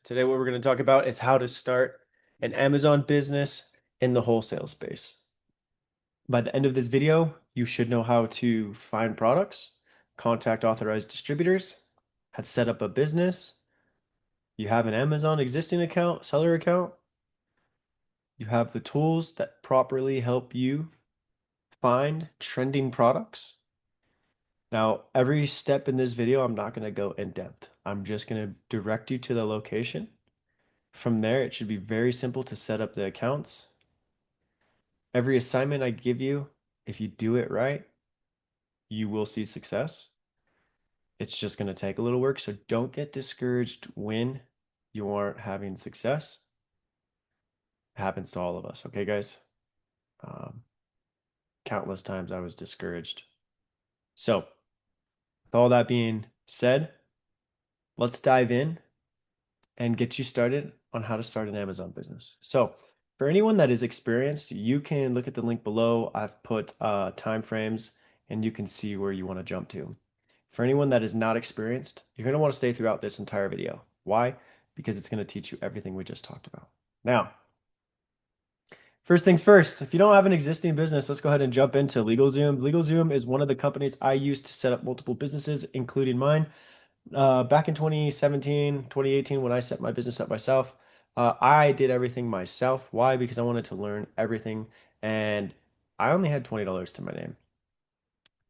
Today, what we're going to talk about is how to start an Amazon business in the wholesale space. By the end of this video, you should know how to find products, contact authorized distributors, how to set up a business. You have an Amazon existing account, seller account. You have the tools that properly help you find trending products. Now, every step in this video, I'm not going to go in depth. I'm just going to direct you to the location. From there, it should be very simple to set up the accounts. Every assignment I give you, if you do it right, you will see success. It's just going to take a little work, so don't get discouraged when you aren't having success. It happens to all of us, okay, guys? Um, Countless times I was discouraged. So, with all that being said, let's dive in and get you started on how to start an Amazon business. So, for anyone that is experienced, you can look at the link below. I've put time frames and you can see where you want to jump to. For anyone that is not experienced, you're going to want to stay throughout this entire video. Why? Because it's going to teach you everything we just talked about. Now, first things first, if you don't have an existing business, let's go ahead and jump into LegalZoom. LegalZoom is one of the companies I use to set up multiple businesses, including mine. Back in 2017, 2018, when I set my business up myself, I did everything myself. Why? Because I wanted to learn everything, and I only had $20 to my name.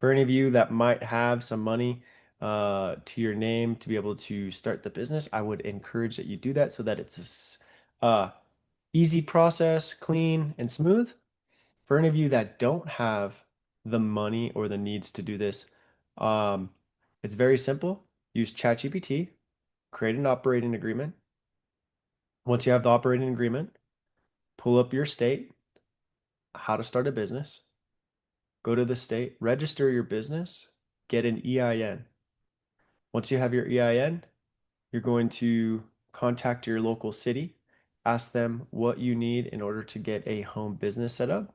For any of you that might have some money to your name to be able to start the business, I would encourage that you do that so that it's a easy process, clean and smooth. For any of you that don't have the money or the needs to do this, um, it's very simple. Use ChatGPT, create an operating agreement. Once you have the operating agreement, pull up your state, how to start a business, go to the state, register your business, get an EIN. Once you have your EIN, you're going to contact your local city, ask them what you need in order to get a home business set up.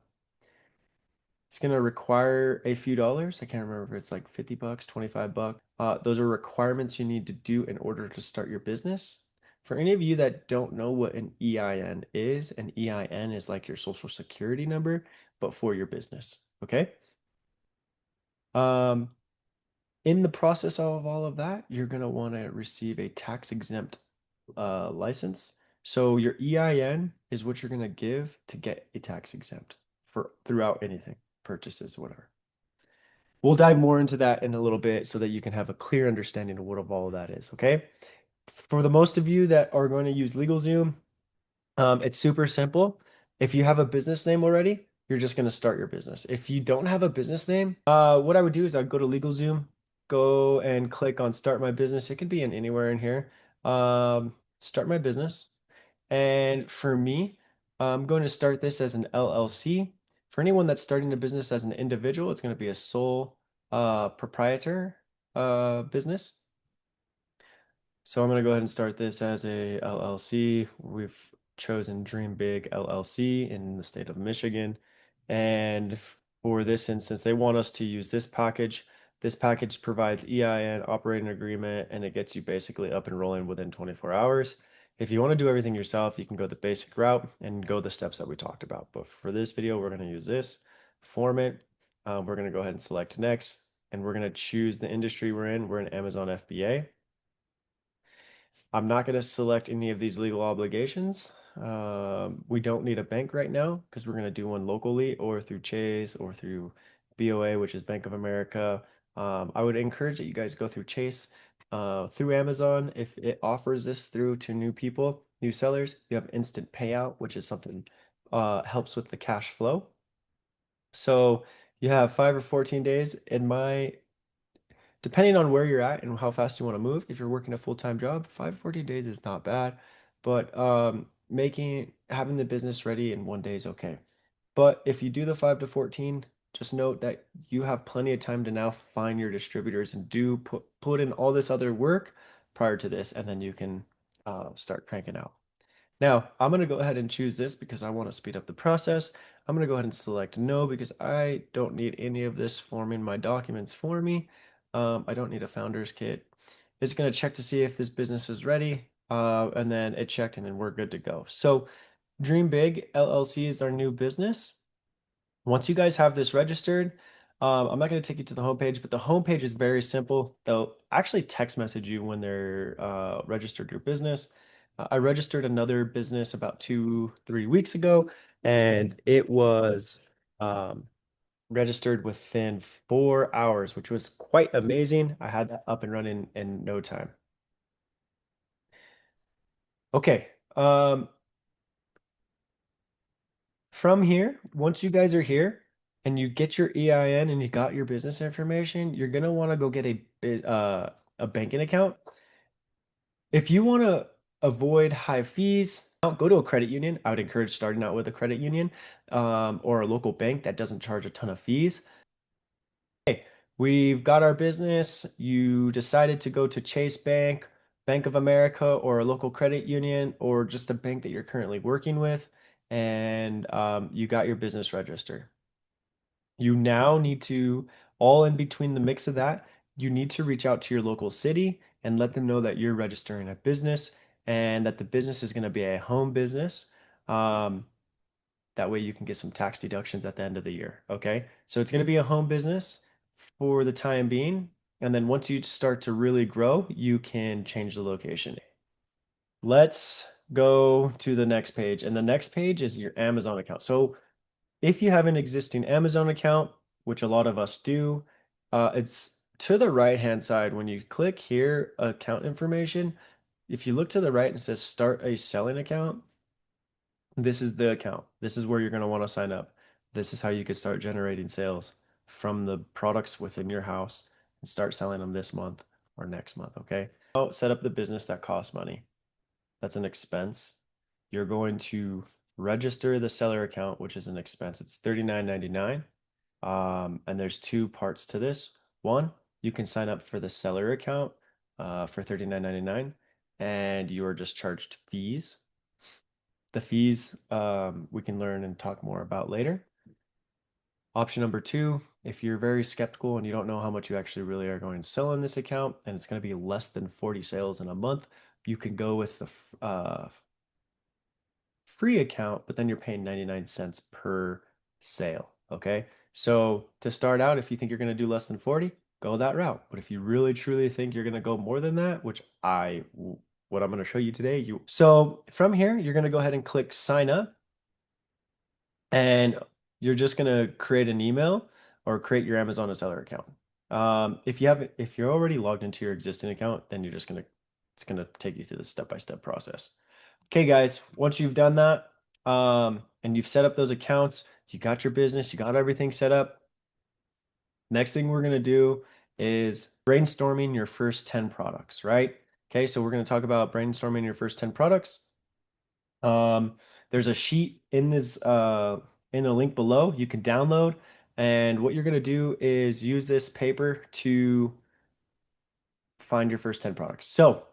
It's going to require a few dollars. I can't remember if it's like 50 bucks, 25 bucks. Those are requirements you need to do in order to start your business. For any of you that don't know what an EIN is, an EIN is like your social security number, but for your business. Okay. Um, in the process of all of that, you're going to want to receive a tax exempt license. So your EIN is what you're going to give to get a tax exempt for throughout anything, purchases, whatever. We'll dive more into that in a little bit so that you can have a clear understanding of what of all of that is, okay? For the most of you that are going to use LegalZoom, it's super simple. If you have a business name already, you're just going to start your business. If you don't have a business name, what I would do is I'd go to LegalZoom, go and click on Start My Business. It could be in anywhere in here. Start My Business. And for me, I'm going to start this as an LLC. For anyone that's starting a business as an individual, it's going to be a sole proprietor business. So I'm going to go ahead and start this as a LLC. We've chosen Dream Big LLC in the state of Michigan. And for this instance, they want us to use this package. This package provides EIN, operating agreement, and it gets you basically up and rolling within 24 hours. If you want to do everything yourself, you can go the basic route and go the steps that we talked about. But for this video, we're going to use this, form it. We're going to go ahead and select next, and we're going to choose the industry we're in. We're in Amazon FBA. I'm not going to select any of these legal obligations. We don't need a bank right now because we're going to do one locally or through Chase or through BOA, which is Bank of America. I would encourage that you guys go through Chase, through Amazon. If it offers this through to new people, new sellers, you have instant payout, which is something helps with the cash flow. So you have 5 or 14 days. In my Depending on where you're at and how fast you want to move, if you're working a full-time job, 5 to 14 days is not bad, but having the business ready in 1 day is okay. But if you do the 5 to 14, just note that you have plenty of time to now find your distributors and do put in all this other work prior to this, and then you can start cranking out. Now, I'm going to go ahead and choose this because I want to speed up the process. I'm going to go ahead and select no because I don't need any of this forming my documents for me. I don't need a founder's kit. It's going to check to see if this business is ready. and then it checked in and we're good to go. So Dream Big LLC is our new business. Once you guys have this registered, I'm not going to take you to the homepage, but the homepage is very simple. They'll actually text message you when they're registered your business. I registered another business about 3 weeks ago, and it was um, registered within 4 hours, which was quite amazing. I had that up and running in no time. Okay. From here, once you guys are here and you get your EIN and you got your business information, you're gonna want to go get a banking account. If you want to avoid high fees, don't go to a credit union. I would encourage starting out with a credit union or a local bank that doesn't charge a ton of fees. Hey, we've got our business. You decided to go to Chase Bank, Bank of America, or a local credit union, or just a bank that you're currently working with, and you got your business registered. You now need to, all in between the mix of that, you need to reach out to your local city and let them know that you're registering a business and that the business is going to be a home business. Um, that way you can get some tax deductions at the end of the year. Okay. So it's going to be a home business for the time being. And then once you start to really grow, you can change the location. Let's go to the next page. And the next page is your Amazon account. So if you have an existing Amazon account, which a lot of us do, it's to the right-hand side. When you click here, account information, if you look to the right and it says start a selling account, this is the account. This is where you're going to want to sign up. This is how you can start generating sales from the products within your house and start selling them this month or next month, okay? Oh, set up the business that costs money. That's an expense. You're going to register the seller account, which is an expense. It's $39.99. And there's two parts to this. One, you can sign up for the seller account for $39.99, and you are just charged fees. The fees we can learn and talk more about later. Option number two, if you're very skeptical and you don't know how much you actually really are going to sell on this account, and it's going to be less than 40 sales in a month, you can go with the free account, but then you're paying 99 cents per sale. Okay. So to start out, if you think you're going to do less than 40, go that route. But if you really truly think you're going to go more than that, what I'm going to show you today, so from here, you're going to go ahead and click sign up, and you're just going to create an email or create your Amazon seller account. If you're already logged into your existing account, then it's going to take you through the step-by-step process. Okay, guys, once you've done that, and you've set up those accounts, you got your business, you got everything set up. Next thing we're going to do is brainstorming your first 10 products, right? Okay, so we're going to talk about brainstorming your first 10 products. There's a sheet in a link below you can download, and what you're going to do is use this paper to find your first 10 products. So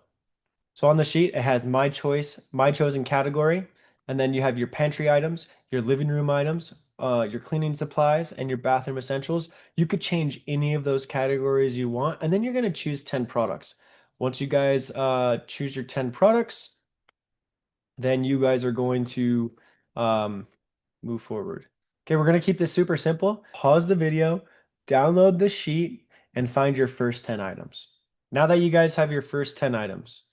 on the sheet, it has my choice, my chosen category, and then you have your pantry items, your living room items, your cleaning supplies, and your bathroom essentials. You could change any of those categories you want, and then you're going to choose 10 products. Once you guys choose your 10 products, then you guys are going to um, move forward. Okay, we're going to keep this super simple. Pause the video, download the sheet, and find your first 10 items. Now that you guys have your first 10 items,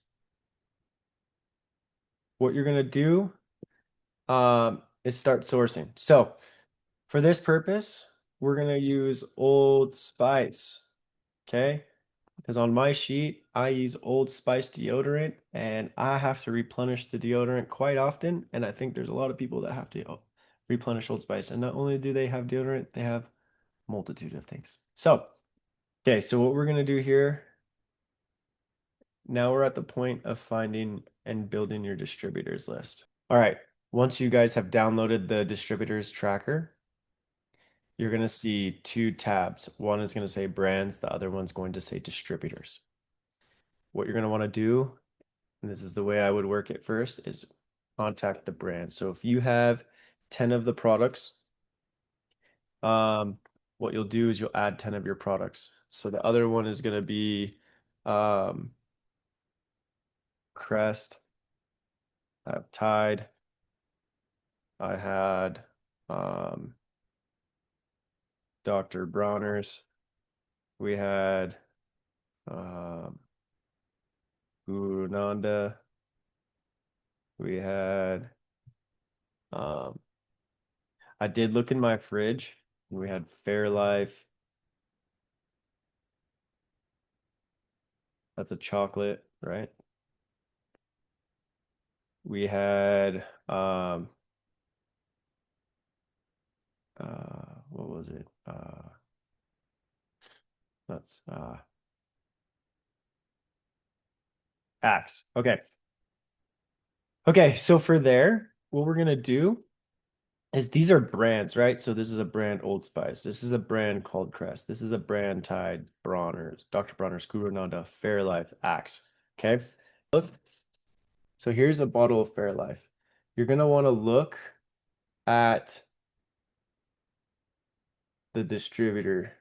what you're going to do is start sourcing. So for this purpose, we're going to use Old Spice, okay? Because on my sheet, I use Old Spice deodorant, and I have to replenish the deodorant quite often. And I think there's a lot of people that have to replenish Old Spice. And not only do they have deodorant, they have a multitude of things. So, okay, so what we're going to do here, now we're at the point of finding and building your distributors list. All right, once you guys have downloaded the distributors tracker, you're going to see two tabs. One is going to say brands, the other one's going to say distributors. What you're going to want to do, and this is the way I would work it first, is contact the brand. So if you have 10 of the products, what you'll do is you'll add 10 of your products. So the other one is going to be Crest. I have Tide. I had um, Dr. Bronner's. We had um, Guru Nanda. We had um, I did look in my fridge. We had Fairlife. That's a chocolate, right? We had what was it? That's Axe. Okay. Okay, so for there, what we're gonna do is these are brands, right? So this is a brand Old Spice. This is a brand called Crest. This is a brand Tide, Bronner's, Dr. Bronner's, Guru Nanda, Fairlife, Axe. Okay. Look, so here's a bottle of Fairlife. You're gonna want to look at the distributor.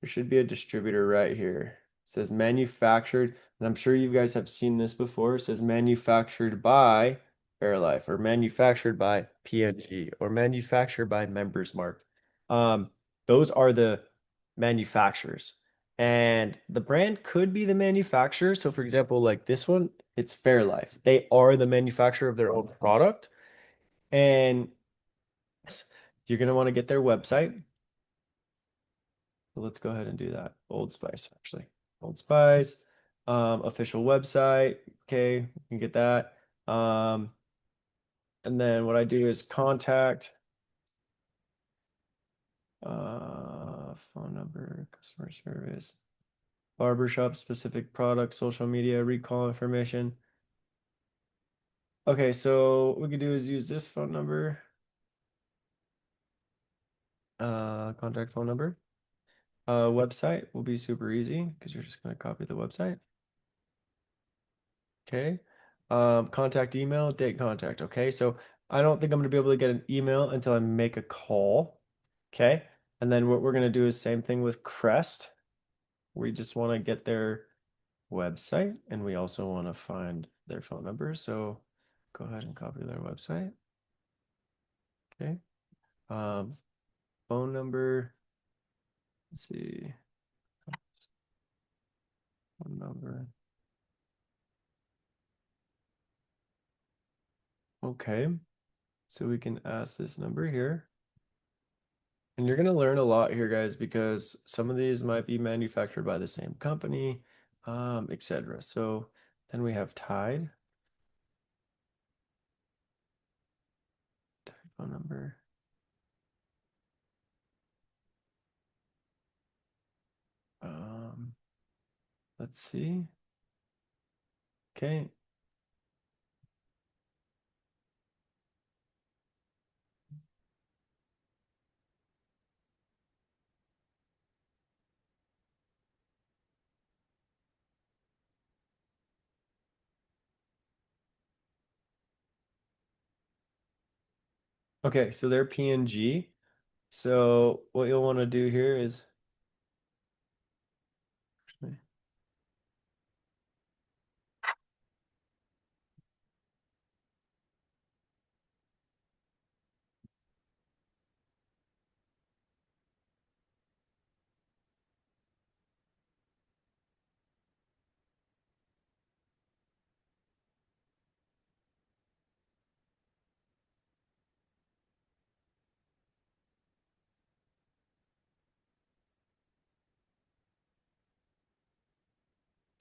There should be a distributor right here. It says manufactured, and I'm sure you guys have seen this before. It says manufactured by Fairlife or manufactured by PNG or manufactured by Members Mark. Um, those are the manufacturers. And the brand could be the manufacturer. So for example, like this one, it's Fairlife. They are the manufacturer of their own product. And you're going to want to get their website. So let's go ahead and do that. Old Spice, actually. Old Spice, official website. Okay, we can get that. And then what I do is contact, phone number, customer service, barbershop specific product, social media, recall information. Okay, so what we could do is use this phone number, contact phone number. Website will be super easy because you're just going to copy the website. Okay. Contact email, date contact. Okay. So I don't think I'm going to be able to get an email until I make a call. Okay. And then what we're going to do is same thing with Crest. We just want to get their website and we also want to find their phone number. So go ahead and copy their website. Okay. Um, phone number. Let's see. Phone number. Okay. So we can ask this number here. And you're going to learn a lot here, guys, because some of these might be manufactured by the same company, etc. So then we have Tide, phone number. Um, let's see. Okay. Okay, so they're PNG. So what you'll want to do here is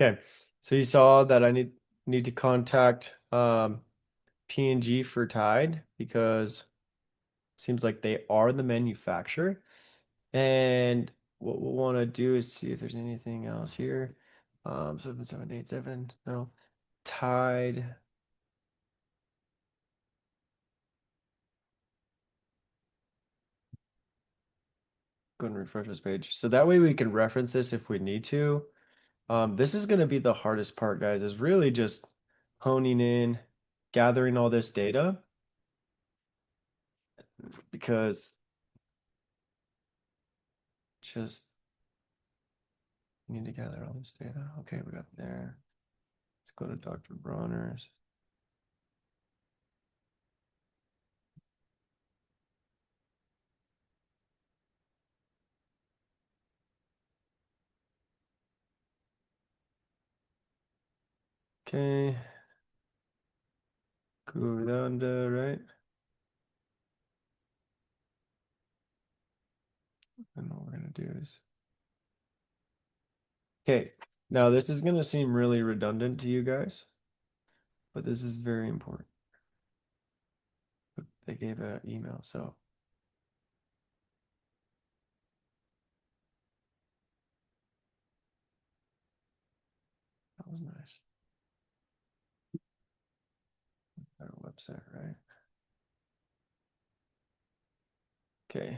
okay. So you saw that I need to contact PNG for Tide because it seems like they are the manufacturer. And what we'll want to do is see if there's anything else here. 7787, no. Tide. Go and refresh this page. So that way we can reference this if we need to. This is going to be the hardest part, guys, is really just honing in, gathering all this data because just need to gather all this data. Okay, we got there. Let's go to Dr. Bronner's. Okay. Go down to right. And what we're gonna do is okay. Now this is gonna seem really redundant to you guys, but this is very important. They gave an email, so that was nice. Our website, right? Okay.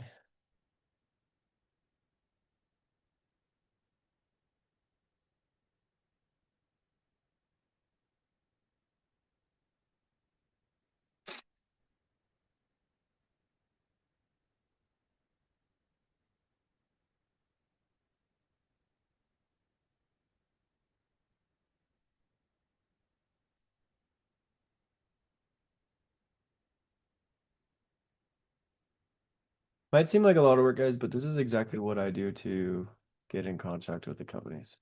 Might seem like a lot of work, guys, but this is exactly what I do to get in contact with the companies.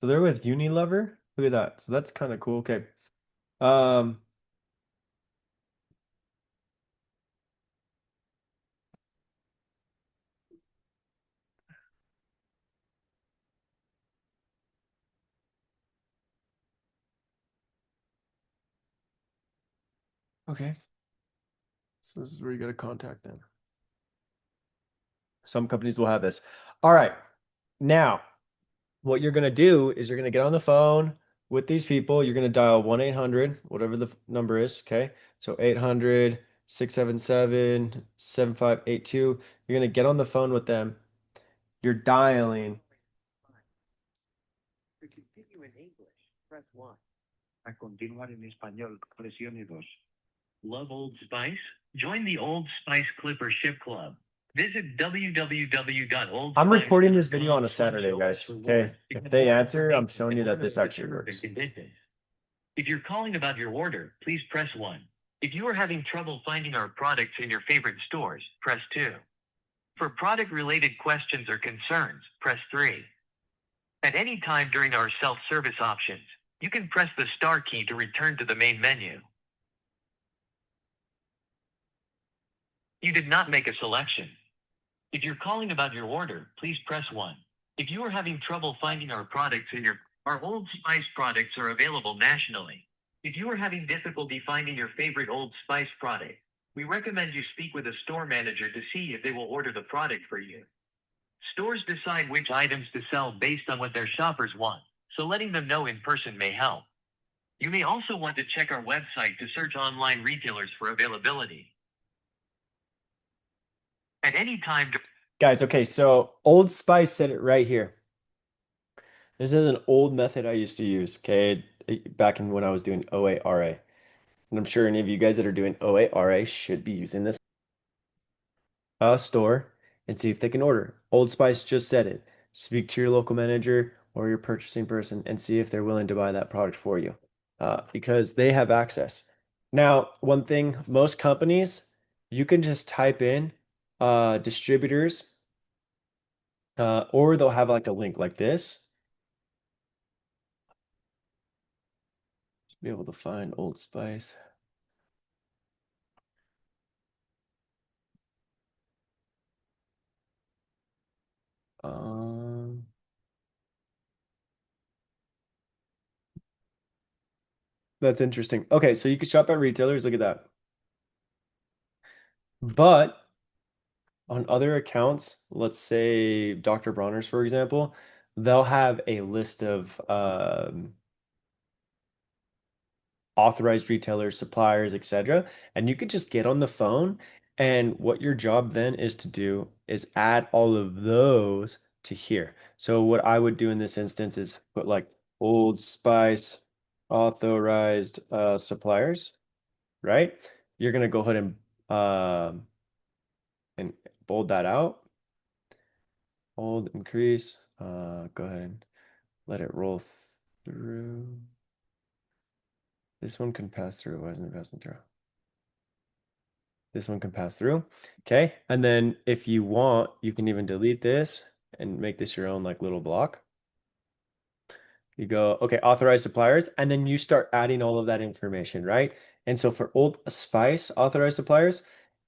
So they're with Unilever. Look at that. So that's kind of cool. Okay. Um, okay. So this is where you got to contact them. Some companies will have this. All right. Now, what you're going to do is you're going to get on the phone with these people. You're going to dial 1-800, whatever the number is. Okay. So 800-677-7582. You're going to get on the phone with them. You're dialing. To continue in English, press 1. A continuar en español, presione 2. Love Old Spice? Join the Old Spice Clipper Ship Club. Visit www.oldspice.com. I'm recording this video on a Saturday, guys. Okay. If they answer, I'm showing you that this actually works. If you're calling about your order, please press 1. If you are having trouble finding our products in your favorite stores, press 2. For product-related questions or concerns, press 3. At any time during our self-service options, you can press the star key to return to the main menu. You did not make a selection. If you're calling about your order, please press 1. If you are having trouble finding our products our Old Spice products are available nationally. If you are having difficulty finding your favorite Old Spice product, we recommend you speak with a store manager to see if they will order the product for you. Stores decide which items to sell based on what their shoppers want, so letting them know in person may help. You may also want to check our website to search online retailers for availability. At any time. Guys, okay, so Old Spice said it right here. This is an old method I used to use, okay, back in when I was doing OARA. And I'm sure any of you guys that are doing OARA should be using this store and see if they can order. Old Spice just said it. Speak to your local manager or your purchasing person and see if they're willing to buy that product for you because they have access. Now, one thing, most companies, you can just type in distributors or they'll have like a link like this. Be able to find Old Spice. Um, that's interesting. Okay, so you can shop at retailers. Look at that. But on other accounts, let's say Dr. Bronner's, for example, they'll have a list of authorized retailers, suppliers, etc. And you could just get on the phone, and what your job then is to do is add all of those to here. So what I would do in this instance is put like Old Spice authorized suppliers, right? You're gonna go ahead and bold that out. Bold, increase. Go ahead and let it roll through. This one can pass through. Why isn't it passing through? This one can pass through. Okay. And then if you want, you can even delete this and make this your own like little block. You go, okay, authorized suppliers, and then you start adding all of that information, right? And so for Old Spice authorized suppliers,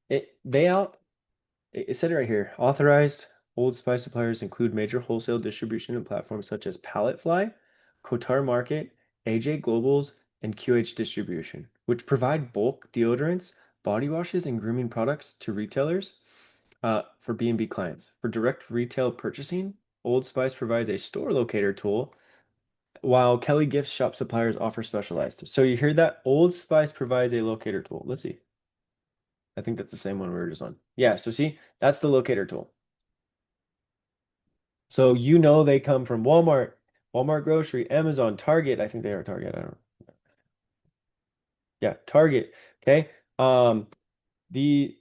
it said it right here. Authorized Old Spice suppliers include major wholesale distribution and platforms such as Palletfly, Kotar Market, AJ Globals, and QH Distribution, which provide bulk deodorants, body washes, and grooming products to retailers for B&B clients. For direct retail purchasing, Old Spice provides a store locator tool, while Kelly Gift Shop suppliers offer specialized. So you hear that? Old Spice provides a locator tool. Let's see. I think that's the same one we were just on. Yeah, so see, that's the locator tool. So you know they come from Walmart, Walmart Grocery, Amazon, Target. I think they are Target. I don't know. Yeah, Target. Okay. The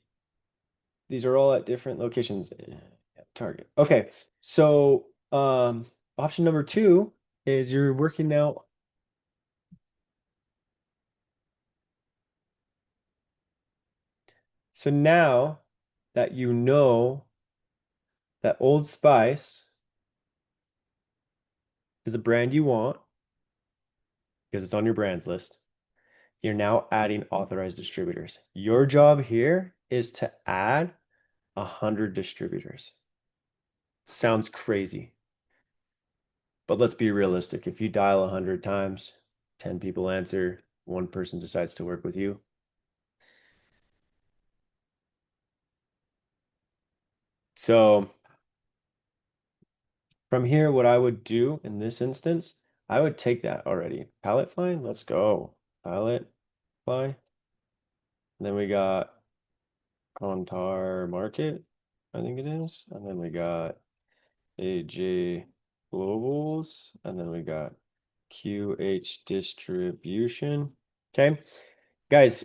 these are all at different locations. Yeah, Target. Okay. So option number two is you're working now. So now that you know that Old Spice is a brand you want because it's on your brands list, you're now adding authorized distributors. Your job here is to add 100 distributors. Sounds crazy, but let's be realistic. If you dial 100 times, 10 people answer, one person decides to work with you. So from here, what I would do in this instance, I would take that already. Pallet fly, let's go. Pallet fly. And then we got Kontar Market, I think it is. And then we got AJ Globals. And then we got QH Distribution. Okay. Guys,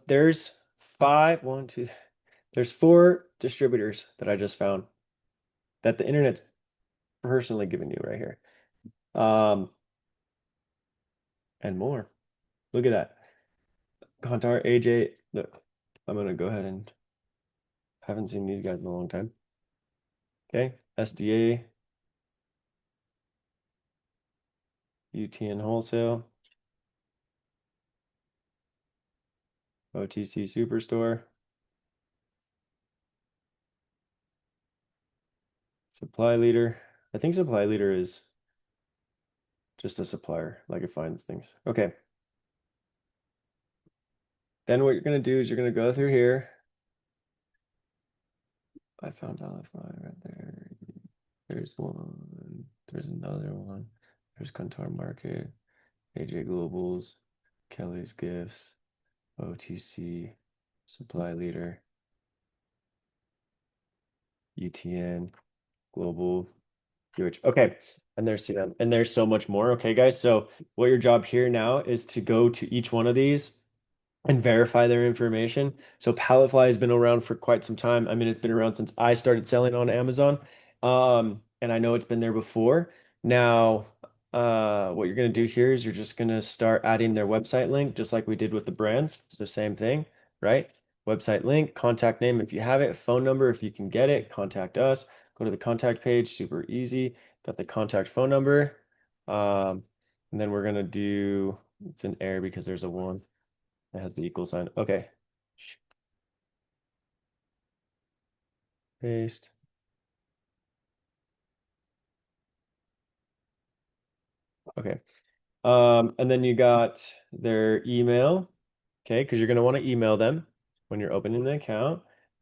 there's there's four distributors that I just found that the internet's personally giving you right here. Um, and more. Look at that. Kontar, AJ. Look, I'm gonna go ahead and haven't seen these guys in a long time. Okay, SDA, UTN Wholesale, OTC Superstore, Supply Leader. I think Supply Leader is just a supplier, like it finds things. Okay. Then what you're gonna do is you're gonna go through here. I found Alify right there. There's one. There's another one. There's Contour Market, AJ Globals, Kelly's Gifts, OTC, Supply Leader, UTN, Global, QH. Okay. And there's CM. And there's so much more. Okay, guys. So what your job here now is to go to each one of these and verify their information. So Palletfly has been around for quite some time. I mean, it's been around since I started selling on Amazon. And I know it's been there before. Now, what you're going to do here is you're just going to start adding their website link, just like we did with the brands. So same thing, right? Website link, contact name if you have it, phone number if you can get it, contact us. Go to the contact page, super easy. Got the contact phone number. And then we're going to do, it's an error because there's a one. It has the equal sign. Okay. Paste. Okay. And then you got their email. Okay, because you're going to want to email them when you're opening the account.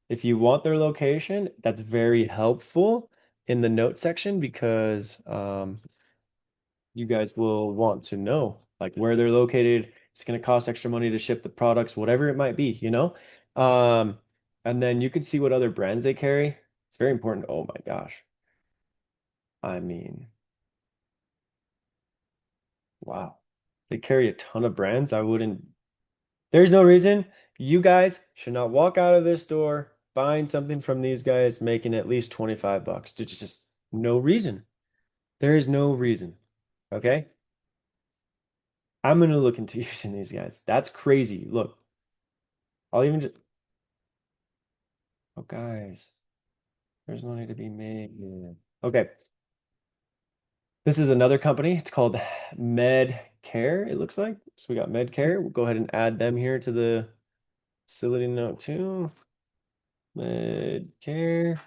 If you want their location, that's very helpful in the note section because you guys will want to know like where they're located It's going to cost extra money to ship the products, whatever it might be, you know? Um, and then you can see what other brands they carry. It's very important. Oh my gosh. I mean, wow. They carry a ton of brands. I wouldn't, there's no reason you guys should not walk out of this store buying something from these guys making at least 25 bucks. There's just no reason. There is no reason. Okay? I'm gonna look into using these guys. That's crazy. Look, I'll even just, oh guys, there's money to be made. Yeah. Okay. This is another company. It's called Med Care, it looks like. So we got Med Care. We'll go ahead and add them here to the facility note too. Med Care.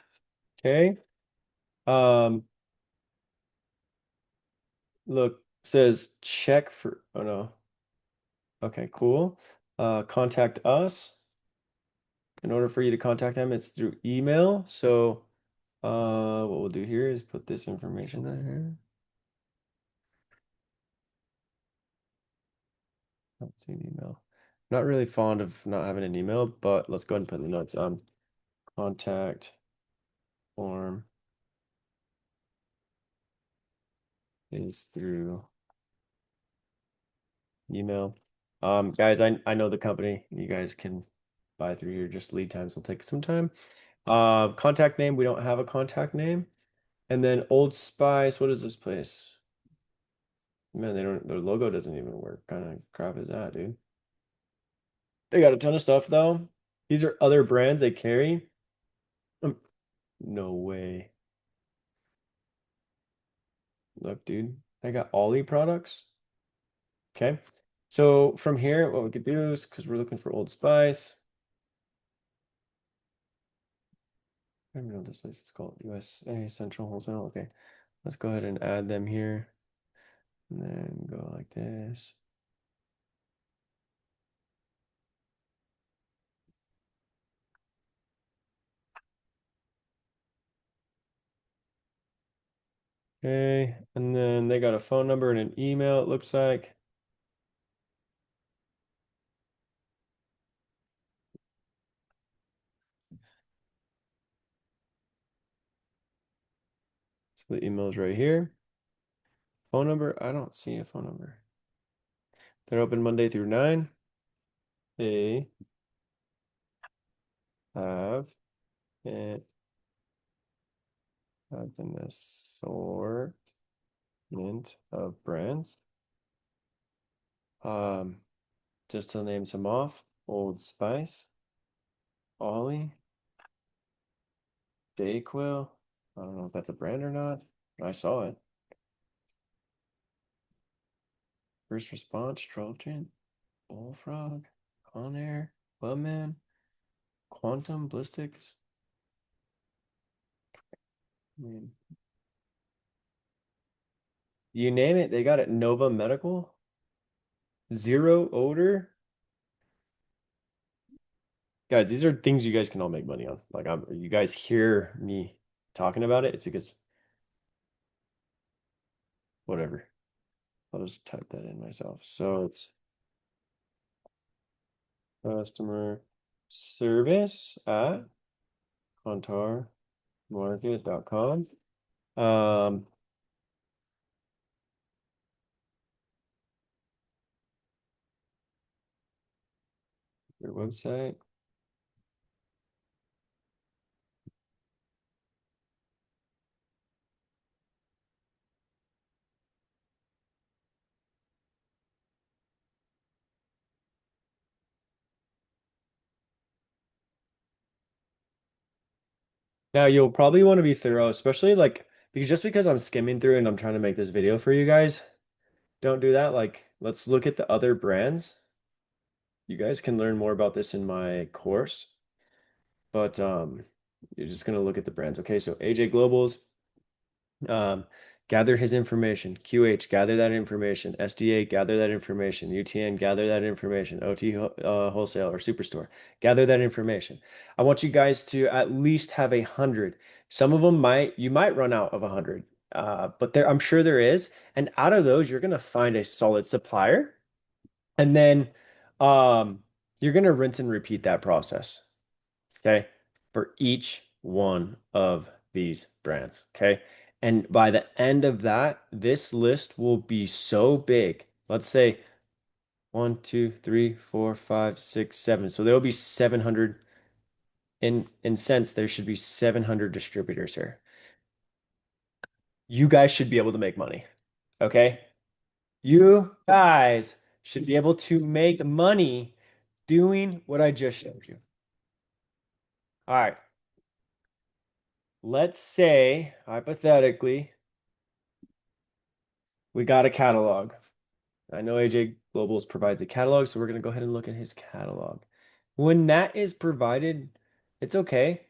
Okay. Um, look, says check for, oh no. Okay, cool. Contact us. In order for you to contact them, it's through email. So, what we'll do here is put this information in here. Don't see an email. Not really fond of not having an email, but let's go ahead and put the notes on. Contact form is through email. Guys, I know the company. You guys can buy through here. Just lead times will take some time. Contact name, we don't have a contact name. And then Old Spice, what is this place? Man, they don't, their logo doesn't even work. What kind of crap is that, dude? They got a ton of stuff though. These are other brands they carry. Um, no way. Look, dude, they got Ollie products. Okay. So from here, what we could do is because we're looking for Old Spice. I don't know what this place is called. USA Central Wholesale. Okay. Let's go ahead and add them here. And then go like this. Okay. And then they got a phone number and an email, it looks like. So the email is right here. Phone number, I don't see a phone number. They're open Monday through 9. They have an assortment of brands. Um, just to name some off, Old Spice, Ollie, Dayquil. I don't know if that's a brand or not, but I saw it. First Response, Trojan, Bullfrog, Conair, Clubman, Quantum, Ballistics. I mean, you name it, they got it. Nova Medical, Zero Odor. Guys, these are things you guys can all make money on. Like you guys hear me talking about it, it's because whatever. I'll just type that in myself. So it's customer service at contarmarket.com. Your website. Now you'll probably want to be thorough, especially like because just because I'm skimming through and I'm trying to make this video for you guys, don't do that. Like, let's look at the other brands. You guys can learn more about this in my course, but you're just gonna look at the brands. Okay, so AJ Globals, um, gather his information. QH, gather that information. SDA, gather that information. UTN, gather that information. Wholesale or Superstore, gather that information. I want you guys to at least have 100. Some of them you might run out of 100, but I'm sure there is. And out of those, you're gonna find a solid supplier And then you're going to rinse and repeat that process, okay, for each one of these brands, okay? And by the end of that, this list will be so big. Let's say one, two, three, four, five, six, seven. So there will be 700 in sense, there should be 700 distributors here. You guys should be able to make money, okay? You guys should be able to make money doing what I just showed you. All right. Let's say, hypothetically, we got a catalog. I know AJ Globals provides a catalog, so we're going to go ahead and look at his catalog. When that is provided, it's okay.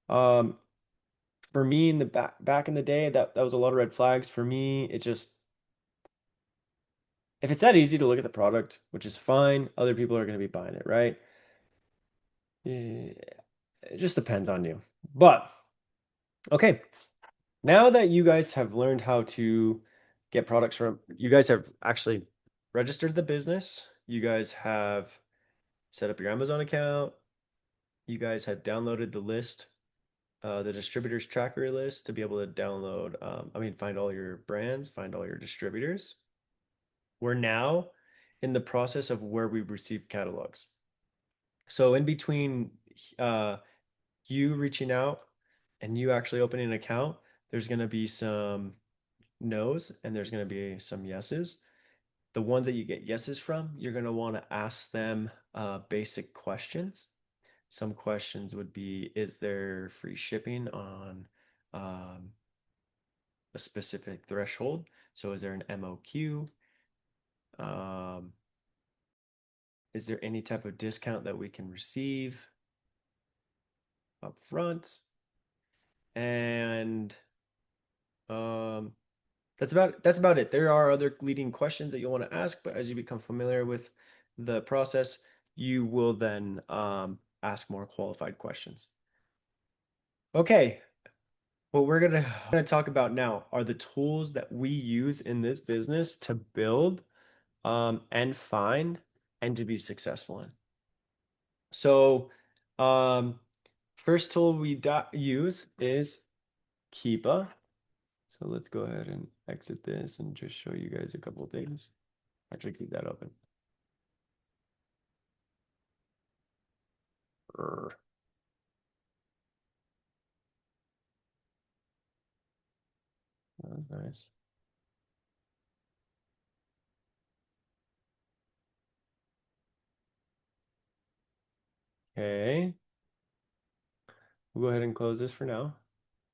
Um, for me in the back in the day, that was a lot of red flags. For me, it just if it's that easy to look at the product, which is fine, other people are going to be buying it, right? Yeah, it just depends on you. But okay, now that you guys have learned how to get products from, you guys have actually registered the business, you guys have set up your Amazon account, you guys have downloaded the list, the distributors tracker list to be able to download, find all your brands, find all your distributors. We're now in the process of where we receive catalogs. So in between uh, you reaching out and you actually opening an account, there's going to be some no's and there's going to be some yeses. The ones that you get yeses from, you're going to want to ask them basic questions. Some questions would be, is there free shipping on um, a specific threshold? So is there an MOQ? Um, is there any type of discount that we can receive up front? And um, that's about it. There are other leading questions that you'll want to ask, but as you become familiar with the process, you will then ask more qualified questions. Okay, what we're gonna talk about now are the tools that we use in this business to build and find and to be successful in. So, um, first tool we use is Keepa. So let's go ahead and exit this and just show you guys a couple of things. Actually, keep that open. Brr. That's nice. Okay, we'll go ahead and close this for now.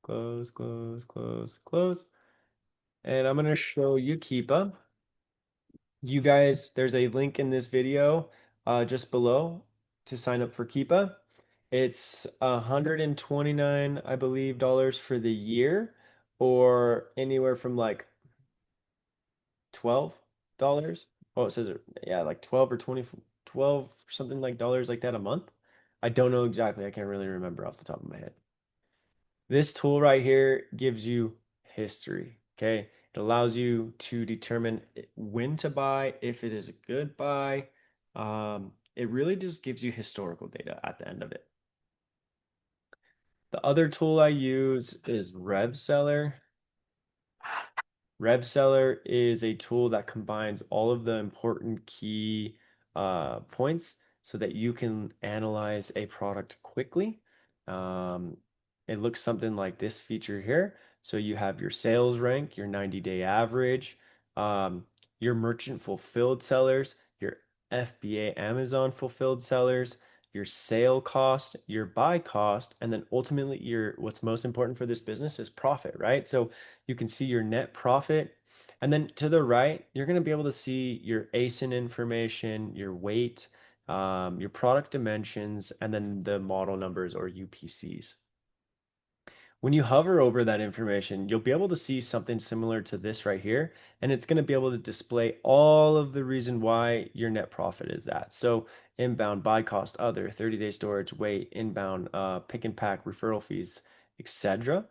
Close, close, close, close. And I'm going to show you Keepa. You guys, there's a link in this video just below to sign up for Keepa. It's 129, I believe, dollars for the year, or anywhere from like $12. Oh, it says yeah, like 12 or 20, 12 something like dollars like that a month. I don't know exactly. I can't really remember off the top of my head. This tool right here gives you history, okay? It allows you to determine when to buy, if it is a good buy. It really just gives you historical data at the end of it. The other tool I use is RevSeller. RevSeller is a tool that combines all of the important key points so that you can analyze a product quickly. Um, it looks something like this feature here. So you have your sales rank, your 90-day average, your merchant fulfilled sellers, your FBA Amazon fulfilled sellers, your sale cost, your buy cost, and then ultimately your what's most important for this business is profit, right? So you can see your net profit. And then to the right, you're going to be able to see your ASIN information, your weight, your product dimensions, and then the model numbers or UPCs. When you hover over that information, you'll be able to see something similar to this right here, and it's going to be able to display all of the reason why your net profit is that. So inbound, buy cost, other, 30-day storage, weight, inbound, pick and pack, referral fees, etc.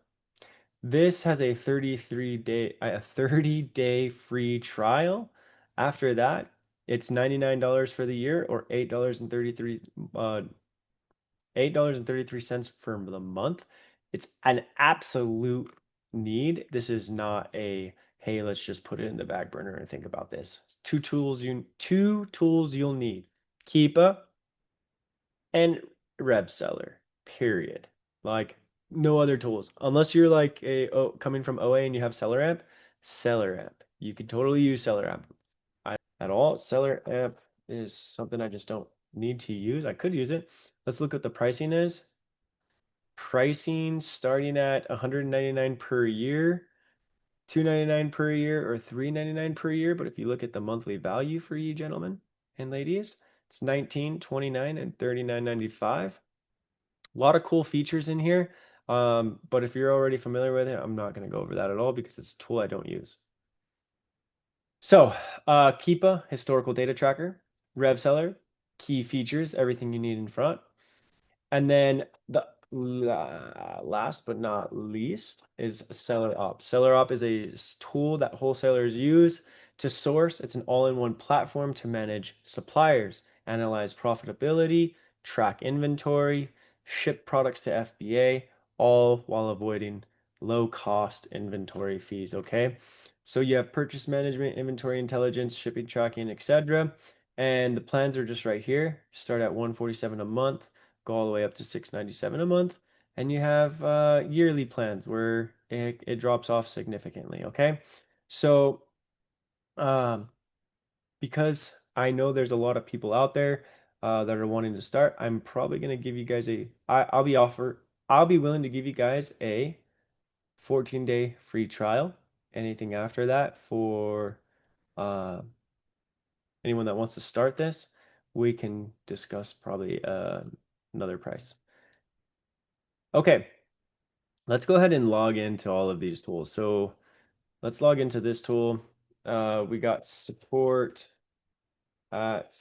This has a 30-day free trial. After that, It's $99 for the year or $8.33 for the month. It's an absolute need. This is not a hey, let's just put it in the back burner and think about this. Two tools you'll need. Keepa and RevSeller. Period. Like no other tools. Unless you're like coming from OA and you have SellerOP, SellerOP. You could totally use SellerOP. At all. SellerOP is something I just don't need to use. I could use it. Let's look what the pricing is. Pricing starting at 199 per year, 299 per year, or 399 per year. But if you look at the monthly value for you gentlemen and ladies, it's 19, 29, and 39.95. A lot of cool features in here. But if you're already familiar with it, I'm not going to go over that at all because it's a tool I don't use. So, Keepa, historical data tracker, RevSeller, key features, everything you need in front. And then the last but not least is SellerOP. SellerOP is a tool that wholesalers use to source. It's an all-in-one platform to manage suppliers, analyze profitability, track inventory, ship products to FBA, all while avoiding low-cost inventory fees, okay? So you have purchase management, inventory intelligence, shipping tracking, etc. And the plans are just right here. Start at $147 a month, go all the way up to $697 a month. And you have yearly plans where it drops off significantly, okay? So um, because I know there's a lot of people out there that are wanting to start, I'm probably gonna give you guys I'll be willing to give you guys a 14-day free trial. Anything after that for uh, anyone that wants to start this, we can discuss probably another price. Okay, let's go ahead and log into all of these tools. So let's log into this tool. We got support at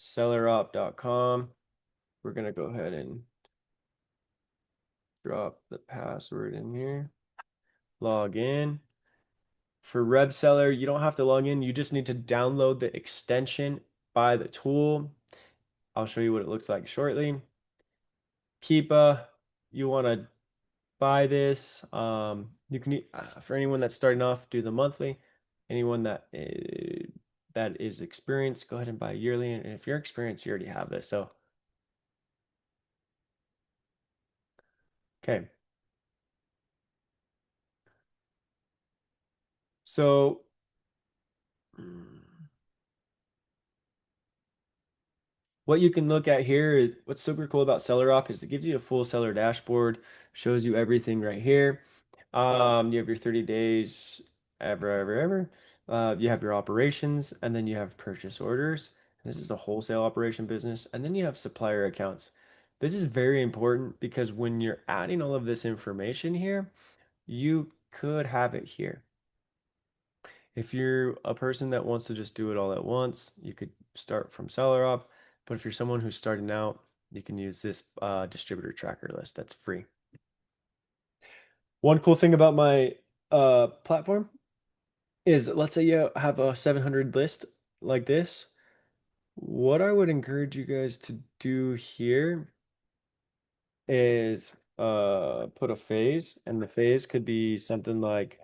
sellerop.com. We're going to go ahead and drop the password in here. Log in. For RevSeller, you don't have to log in. You just need to download the extension by the tool. I'll show you what it looks like shortly. Keepa, you want to buy this. You can for anyone that's starting off, do the monthly. Anyone that is experienced, go ahead and buy yearly. And if you're experienced, you already have this. So, okay. So, what you can look at here is what's super cool about SellerOp is it gives you a full seller dashboard, shows you everything right here. You have your 30 days, ever. You have your operations, and then you have purchase orders. This is a wholesale operation business, and then you have supplier accounts. This is very important because when you're adding all of this information here, you could have it here. If you're a person that wants to just do it all at once, you could start from SellerOp. But if you're someone who's starting out, you can use this distributor tracker list. That's free. One cool thing about my platform is let's say you have a 700 list like this. What I would encourage you guys to do here is put a phase, and the phase could be something like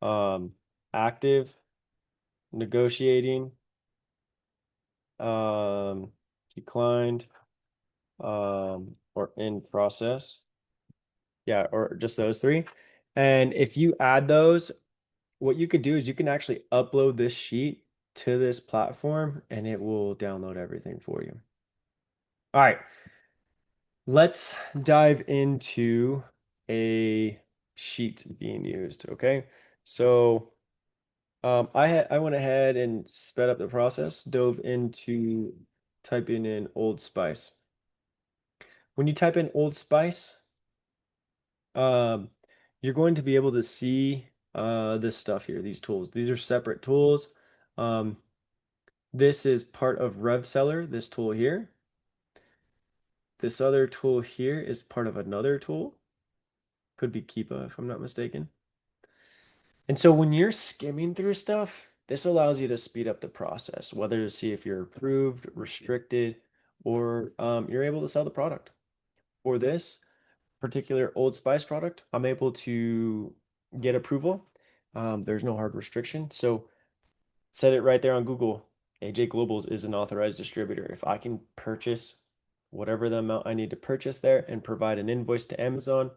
um, active, negotiating, um, declined, or in process. Yeah, or just those three. And if you add those, what you could do is you can actually upload this sheet to this platform and it will download everything for you. All right, let's dive into a sheet being used. Okay, so I went ahead and sped up the process, dove into typing in Old Spice. When you type in Old Spice, um, you're going to be able to see this stuff here, these tools. These are separate tools. Um, this is part of RevSeller, this tool here. This other tool here is part of another tool. Could be Keepa, if I'm not mistaken. And so when you're skimming through stuff, this allows you to speed up the process, whether to see if you're approved, restricted, or you're able to sell the product. For this particular Old Spice product, I'm able to get approval. There's no hard restriction. So said it right there on Google. AJ Globals is an authorized distributor. If I can purchase whatever the amount I need to purchase there and provide an invoice to Amazon,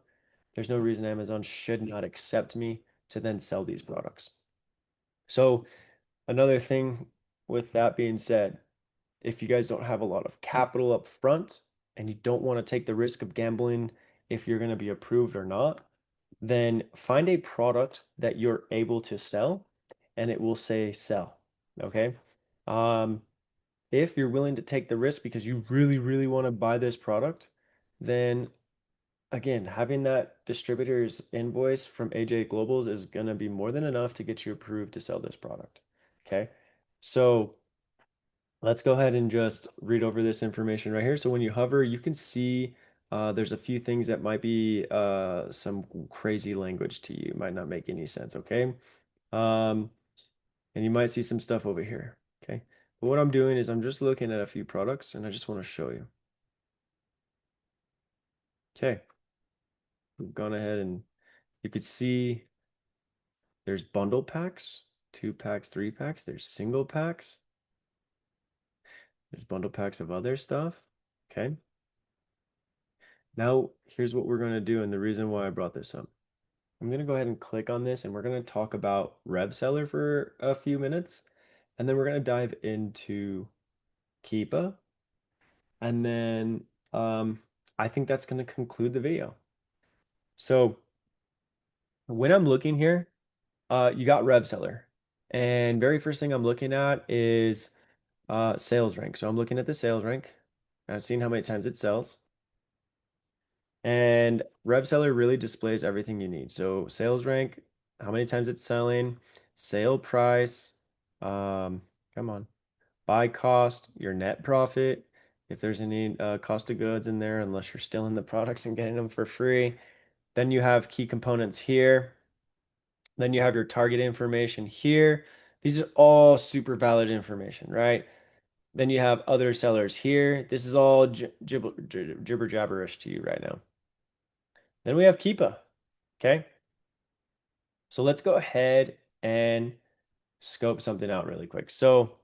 there's no reason Amazon should not accept me to then sell these products. So another thing with that being said, if you guys don't have a lot of capital up front and you don't want to take the risk of gambling if you're going to be approved or not, then find a product that you're able to sell and it will say sell. Okay. Um, if you're willing to take the risk because you really, really want to buy this product, then again, having that distributor's invoice from AJ Globals is going to be more than enough to get you approved to sell this product. Okay. So let's go ahead and just read over this information right here. So when you hover, you can see there's a few things that might be some crazy language to you. It might not make any sense, okay? Um, and you might see some stuff over here, okay? But what I'm doing is I'm just looking at a few products and I just want to show you. Okay, we've gone ahead and you could see there's bundle packs, 2 packs, 3 packs, there's single packs, there's bundle packs of other stuff, okay? Now, here's what we're going to do and the reason why I brought this up. I'm going to go ahead and click on this and we're going to talk about RevSeller for a few minutes. And then we're going to dive into Keepa. And then I think that's going to conclude the video. So when I'm looking here, you got RevSeller. And very first thing I'm looking at is sales rank. So I'm looking at the sales rank. I've seen how many times it sells. And RevSeller really displays everything you need. So sales rank, how many times it's selling, sale price, um, come on, buy cost, your net profit, if there's any cost of goods in there, unless you're stealing the products and getting them for free. Then you have key components here. Then you have your target information here. These are all super valid information, right? Then you have other sellers here. This is all jibber jabberish to you right now. Then we have Keepa. Okay. So let's go ahead and scope something out really quick. So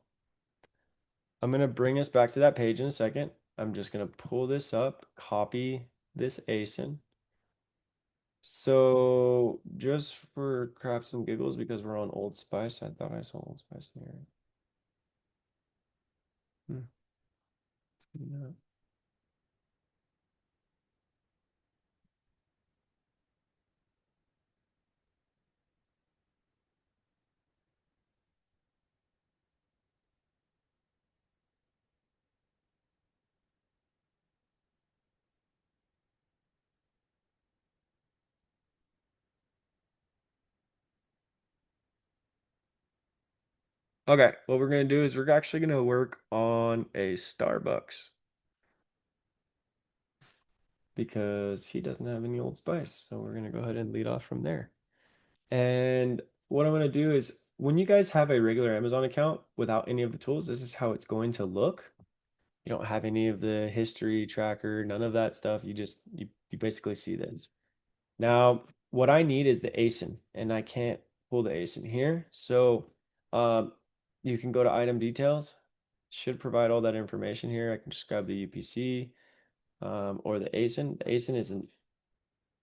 I'm going to bring us back to that page in a second. I'm just going to pull this up, copy this ASIN. So just for craps and giggles, because we're on Old Spice, I thought I saw Old Spice here. No. Okay, what we're going to do is we're actually going to work on a Starbucks because he doesn't have any Old Spice. So we're going to go ahead and lead off from there. And what I'm going to do is when you guys have a regular Amazon account without any of the tools, this is how it's going to look. You don't have any of the history tracker, none of that stuff. You basically see this. Now, what I need is the ASIN, and I can't pull the ASIN here. So um, you can go to item details. Should provide all that information here. I can just grab the UPC or the ASIN. The ASIN is a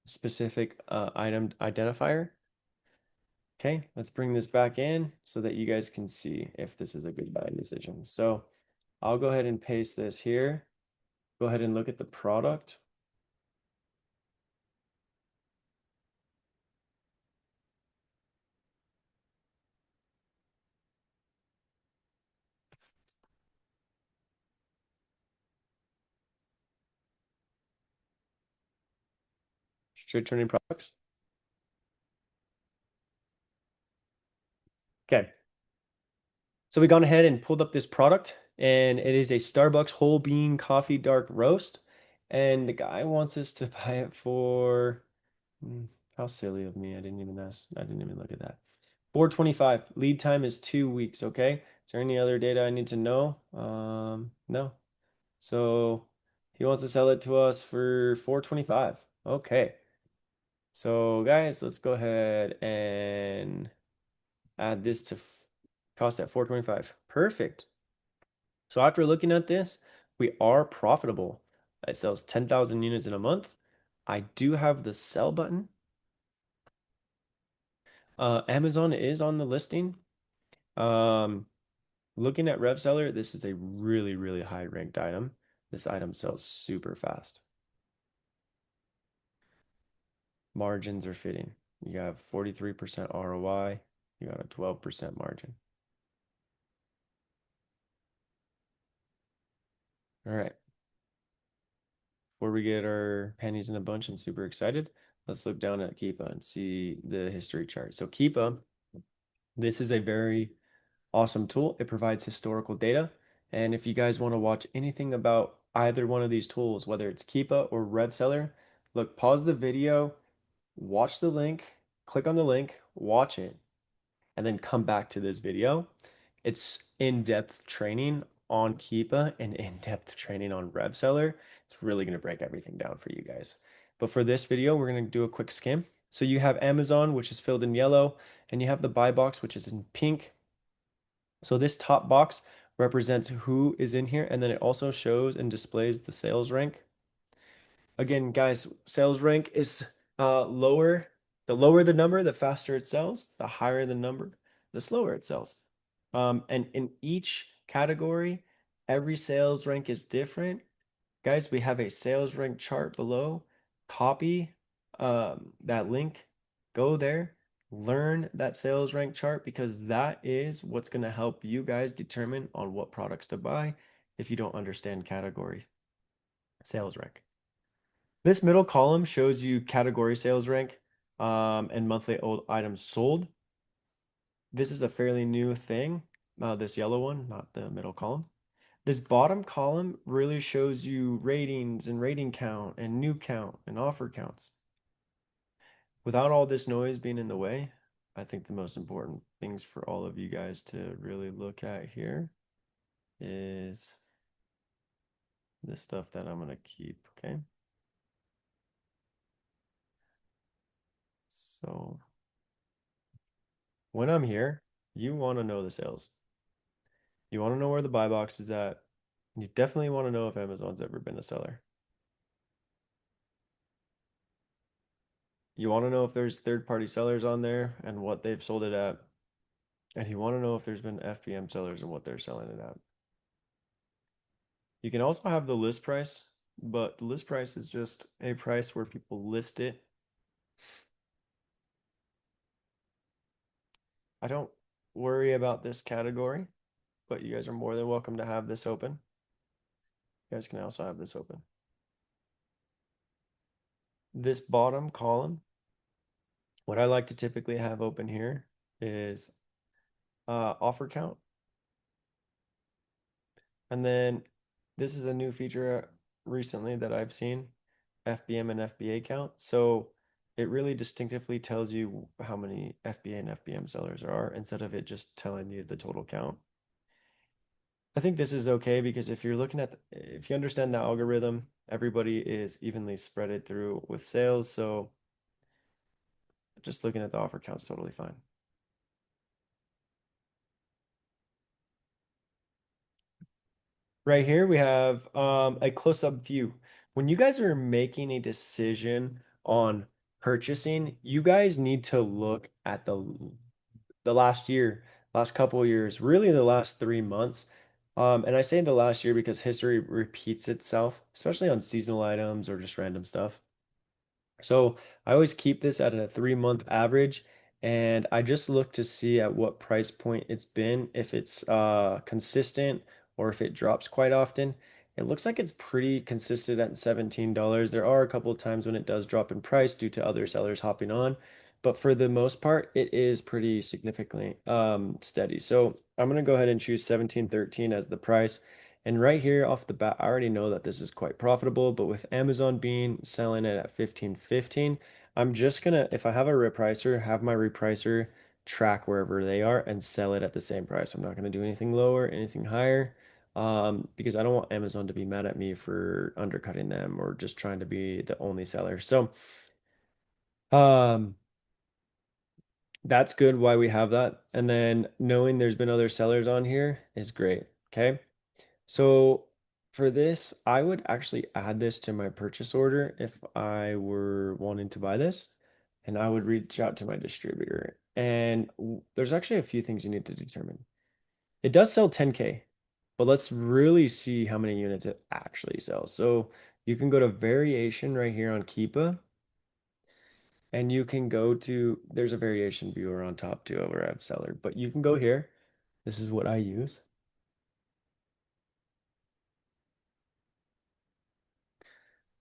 specific item identifier. Okay, let's bring this back in so that you guys can see if this is a good buying decision. So I'll go ahead and paste this here. Go ahead and look at the product. Straight turning products. Okay. So we gone ahead and pulled up this product, and it is a Starbucks whole bean coffee dark roast. And the guy wants us to buy it for how silly of me. I didn't even look at that. 425. Lead time is 2 weeks, okay? Is there any other data I need to know? No. So he wants to sell it to us for 425. Okay. So guys, let's go ahead and add this to cost at 425. Perfect. So after looking at this, we are profitable. It sells 10,000 units in a month. I do have the sell button. Amazon is on the listing. Um, Looking at RevSeller, this is a really, really high ranked item. This item sells super fast. Margins are fitting. You have 43% ROI. You got a 12% margin. All right. Before we get our panties in a bunch and super excited, let's look down at Keepa and see the history chart. So Keepa, this is a very awesome tool. It provides historical data. And if you guys want to watch anything about either one of these tools, whether it's Keepa or RevSeller, look, pause the video, watch the link, click on the link, watch it, and then come back to this video. It's in-depth training on Keepa and in-depth training on RevSeller. It's really going to break everything down for you guys. But for this video, we're going to do a quick skim. So you have Amazon, which is filled in yellow, and you have the buy box, which is in pink. So this top box represents who is in here, and then it also shows and displays the sales rank. Again, guys, sales rank is lower. The lower the number, the faster it sells. The higher the number, the slower it sells. And in each category, every sales rank is different. Guys, we have a sales rank chart below. Copy that link, go there, learn that sales rank chart because that is what's going to help you guys determine on what products to buy if you don't understand category sales rank. This middle column shows you category sales rank and monthly old items sold. This is a fairly new thing, this yellow one, not the middle column. This bottom column really shows you ratings and rating count and new count and offer counts. Without all this noise being in the way, I think the most important things for all of you guys to really look at here is this stuff that I'm going to keep, okay? So when I'm here, you want to know the sales. You want to know where the buy box is at. And you definitely want to know if Amazon's ever been a seller. You want to know if there's third-party sellers on there and what they've sold it at. And you want to know if there's been FBM sellers and what they're selling it at. You can also have the list price, but the list price is just a price where people list it. I don't worry about this category, but you guys are more than welcome to have this open. You guys can also have this open. This bottom column, what I like to typically have open here is offer count. And then this is a new feature recently that I've seen, FBM and FBA count. So it really distinctively tells you how many FBA and FBM sellers there are instead of it just telling you the total count. I think this is okay because if you're looking at, if you understand the algorithm, everybody is evenly spreaded through with sales. So just looking at the offer count's totally fine. Right here we have a close-up view. When you guys are making a decision on purchasing, you guys need to look at the last year, last couple of years, really the last 3 months. And I say the last year because history repeats itself, especially on seasonal items or just random stuff. So I always keep this at a 3 month average, and I just look to see at what price point it's been, if it's consistent or if it drops quite often. It looks like it's pretty consistent at $17. There are a couple of times when it does drop in price due to other sellers hopping on, but for the most part, it is pretty significantly steady. So I'm gonna go ahead and choose 17.13 as the price. And right here off the bat, I already know that this is quite profitable, but with Amazon being selling it at 15.15, I'm just gonna, if I have a repricer, have my repricer track wherever they are and sell it at the same price. I'm not going to do anything lower, anything higher, because I don't want Amazon to be mad at me for undercutting them or just trying to be the only seller. So, um, that's good why we have that. And then knowing there's been other sellers on here is great. Okay. So for this, I would actually add this to my purchase order if I were wanting to buy this, and I would reach out to my distributor. And there's actually a few things you need to determine. It does sell 10K, but let's really see how many units it actually sells. So you can go to variation right here on Keepa, and you can go to, there's a variation viewer on top too over RevSeller, but you can go here. This is what I use.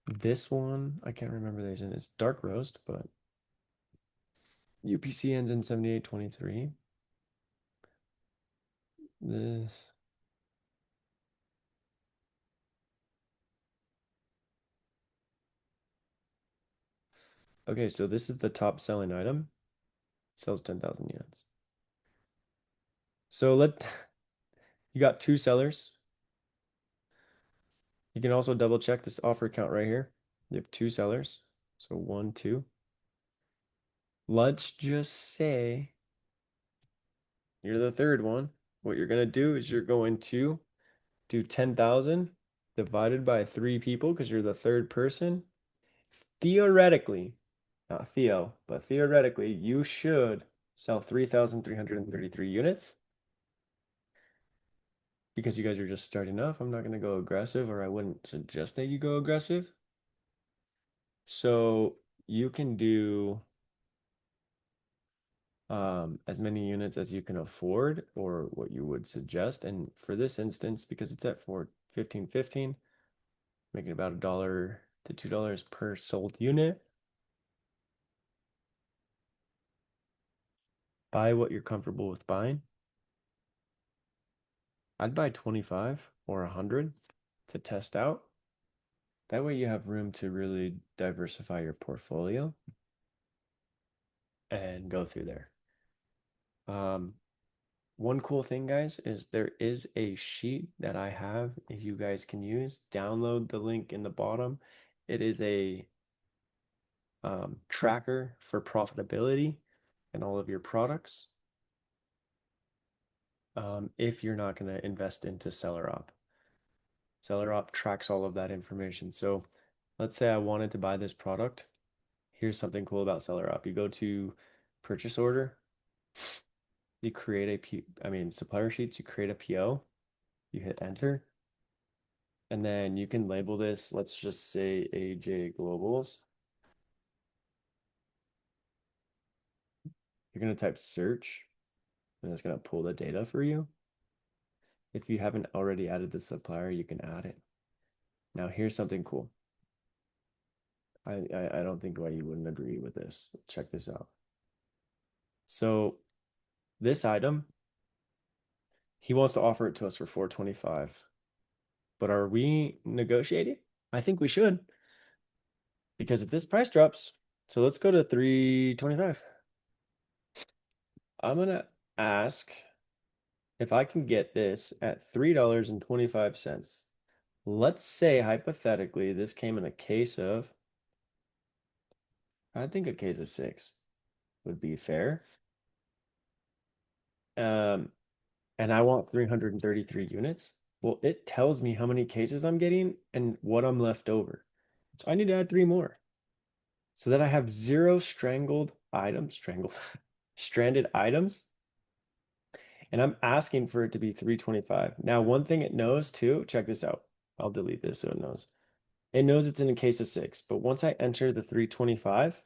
This one, I can't remember these, and it's dark roast, but UPC ends in 7823. This, okay, so this is the top selling item, sells 10,000 units. So you got two sellers. You can also double check this offer count right here. You have two sellers. So one, two. Let's just say you're the third one. What you're going to do is you're going to do 10,000 divided by three people because you're the third person. Theoretically, not Theo, but theoretically, you should sell 3,333 units because you guys are just starting off. I'm not going to go aggressive, or I wouldn't suggest that you go aggressive. So you can do as many units as you can afford or what you would suggest. And for this instance, because it's at 4 15 15, making about $1 to $2 per sold unit. Buy what you're comfortable with buying. I'd buy 25 or 100 to test out. That way you have room to really diversify your portfolio and go through there. Um, One cool thing, guys, is there is a sheet that I have if you guys can use. Download the link in the bottom. It is a tracker for profitability and all of your products if you're not going to invest into SellerOP. SellerOP tracks all of that information. So let's say I wanted to buy this product. Here's something cool about SellerOP. You go to purchase order, you create a supplier sheets, you create a PO, you hit enter, and then you can label this, let's just say AJ Globals. You're going to type search, and it's going to pull the data for you. If you haven't already added the supplier, you can add it. Now, here's something cool. I don't think why you wouldn't agree with this. Check this out. So this item, he wants to offer it to us for 425. But are we negotiating? I think we should. Because if this price drops, so let's go to 325. I'm gonna ask if I can get this at $3.25. Let's say hypothetically this came in a case of, I think a case of 6 would be fair. Um, and I want 333 units. Well, it tells me how many cases I'm getting and what I'm left over. So I need to add 3 more so that I have 0 stranded items. And I'm asking for it to be 325. Now, one thing it knows too, check this out. I'll delete this so it knows. It knows it's in a case of 6, but once I enter the 325,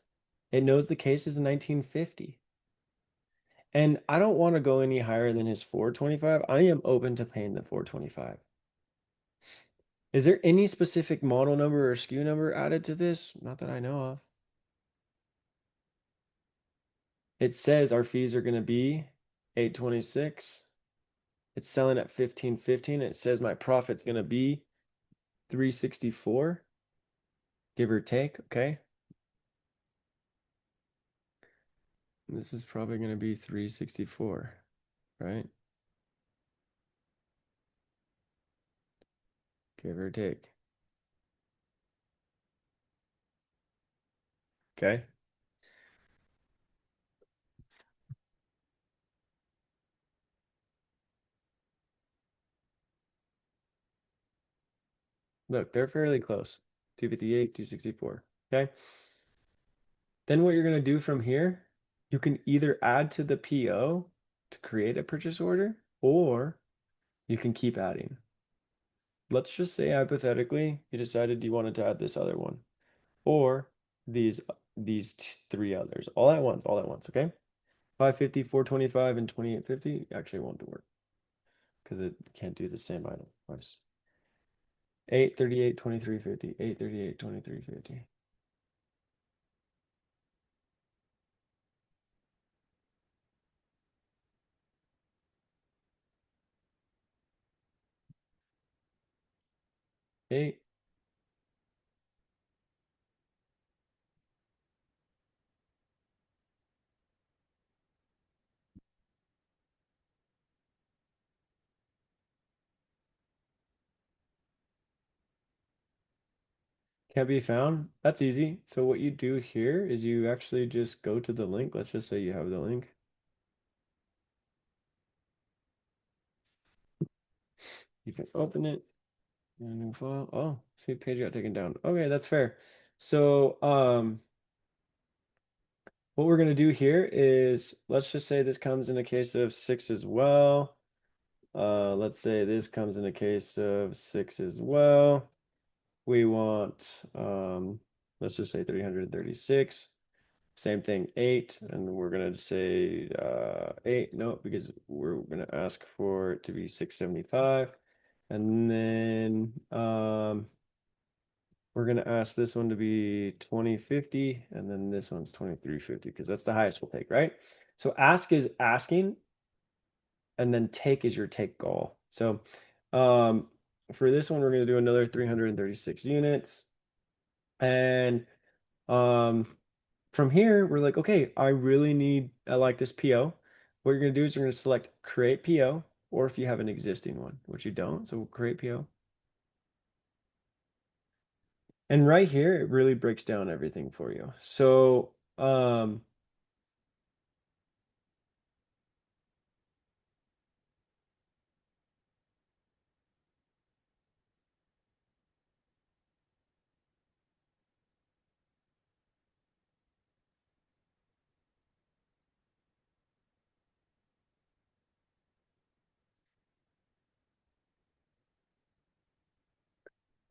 it knows the case is 1950. And I don't want to go any higher than his 425. I am open to paying the 425. Is there any specific model number or SKU number added to this? Not that I know of. It says our fees are going to be 826. It's selling at 1515. It says my profit's going to be 364, give or take. Okay. This is probably going to be 364, right? Give or take. Okay. Look, they're fairly close. 258, 264. Okay. Then what you're going to do from here, you can either add to the PO to create a purchase order, or you can keep adding. Let's just say hypothetically, you decided you wanted to add this other one, or these three others all at once, okay? 550, 425, and 2850 actually won't work because it can't do the same item twice. 838, 2350, 838, 2350. Eight. Can't be found. That's easy. So what you do here is you actually just go to the link. Let's just say you have the link. You can open it. New file. Oh, see, page got taken down. Okay, that's fair. So, what we're gonna do here is let's just say this comes in a case of 6 as well. Let's say this comes in a case of 6 as well. We want let's just say 336. Same thing, 8, and we're gonna say 8. No, because we're gonna ask for it to be 675. And then we're gonna ask this one to be 2050, and then this one's 2350 because that's the highest we'll take, right? So ask is asking, and then take is your take goal. So for this one, we're gonna do another 336 units. And from here, we're like, okay, I like this PO. What you're gonna do is you're gonna select create PO, or if you have an existing one, which you don't, so we'll create PO. And right here, it really breaks down everything for you. So, the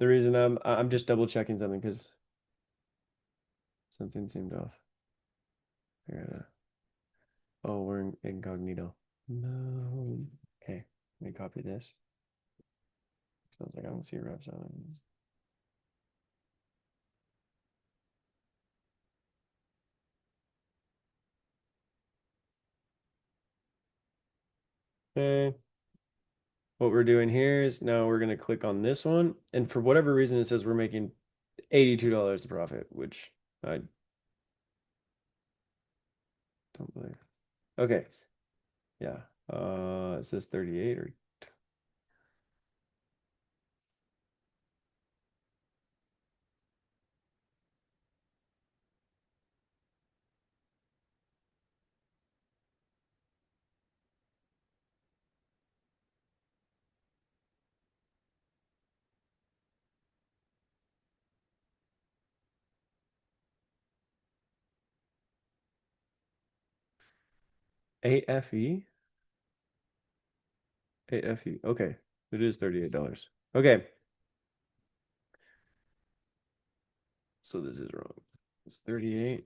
reason I'm just double checking something because something seemed off. Oh, we're in incognito. No. Okay, let me copy this. Sounds like I don't see RevSeller. Okay. What we're doing here is now we're going to click on this one. And for whatever reason, it says we're making $82 profit, which I don't believe. Okay. Yeah. It says 38 or AFE? AFE. Okay. It is $38. Okay. So this is wrong. It's 38.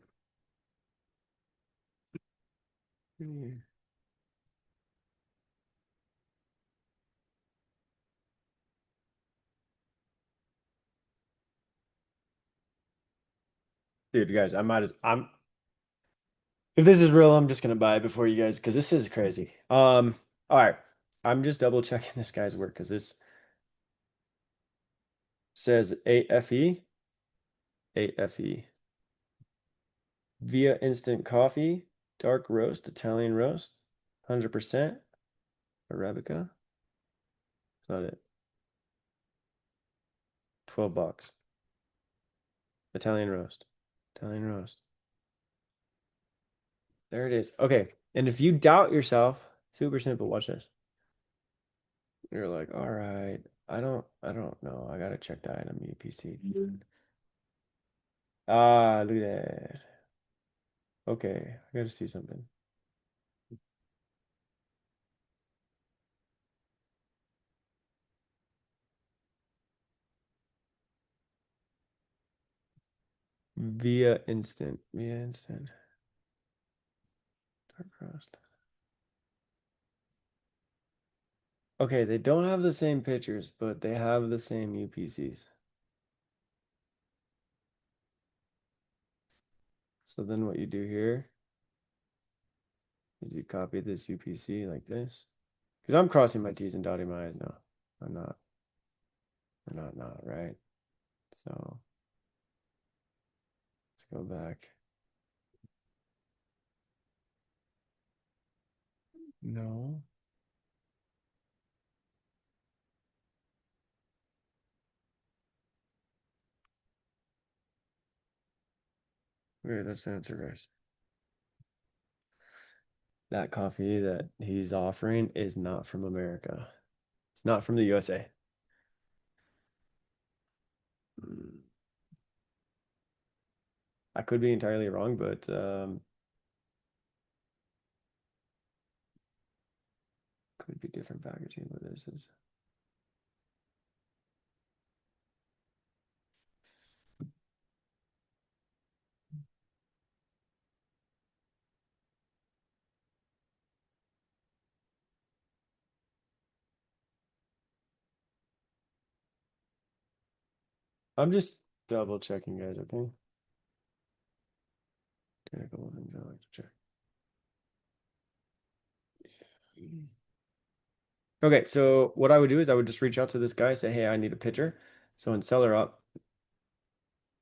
Dude, guys, I'm if this is real, I'm just gonna buy it before you guys because this is crazy. All right. I'm just double checking this guy's work because this says AFE via instant coffee. Dark roast, Italian roast, 100% Arabica. That's not it. $12. Italian roast. Italian roast. There it is. Okay. And if you doubt yourself, super simple. Watch this. You're like, all right, I don't know. I gotta check the item UPC. Ah, look at that. Okay, I gotta see something. Via instant. Dark roast. Okay, they don't have the same pictures, but they have the same UPCs. So then what you do here is you copy this UPC like this. Because I'm crossing my T's and dotting my I's now. I'm not. I'm not, right? So let's go back. No. Wait, that's the answer, guys. That coffee that he's offering is not from America. It's not from the USA. I could be entirely wrong, but could be different packaging, but this is. I'm just double checking, guys, okay? Got a couple of things I like to check. Okay, so what I would do is I would just reach out to this guy, say, hey, I need a picture. So in SellerOP,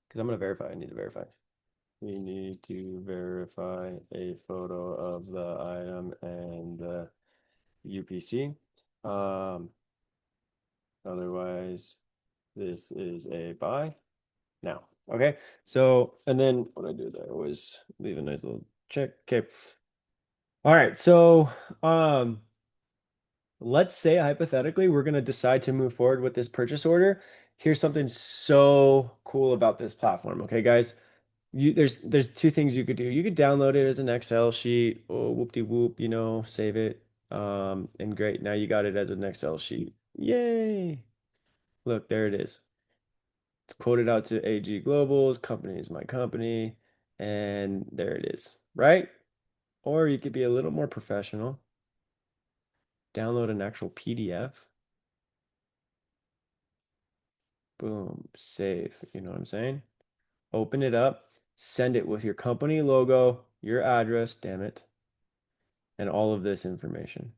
because I'm going to verify, I need to verify. We need to verify a photo of the item and the UPC. Otherwise, this is a buy now. Okay, so and then what I do there was leave a nice little check. Okay. All right, so let's say hypothetically we're going to decide to move forward with this purchase order. Here's something so cool about this platform. Okay, guys, there's two things you could do. You could download it as an Excel sheet. Oh, whoop-de-whoop, save it. And great, now you got it as an Excel sheet. Yay! Look, there it is. It's quoted out to AG Global's company is my company, and there it is, right? Or you could be a little more professional, download an actual PDF. Boom, save. You know what I'm saying? Open it up, send it with your company logo, your address, damn it, and all of this information.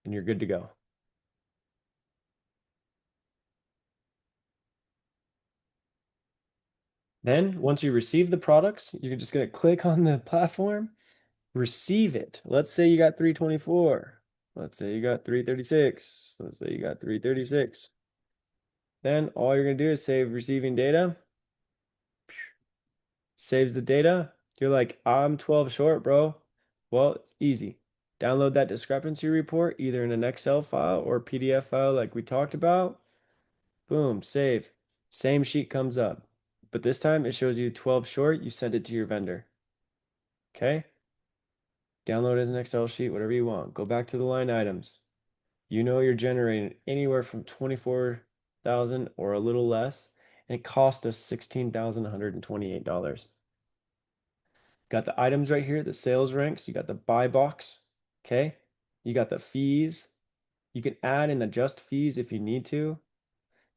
And you're good to go. Then, once you receive the products, you're just going to click on the platform, receive it. Let's say you got 324. Let's say you got 336. Let's say you got 336. Then all you're going to do is save receiving data. Saves the data. You're like, I'm 12 short, bro. Well, it's easy. Download that discrepancy report either in an Excel file or PDF file like we talked about. Boom, save. Same sheet comes up. But this time it shows you 12 short. You send it to your vendor. Okay? Download it as an Excel sheet, whatever you want. Go back to the line items. You know you're generating anywhere from 24,000 or a little less, and it cost us $16,128. Got the items right here, the sales ranks, you got the buy box, okay? You got the fees. You can add and adjust fees if you need to,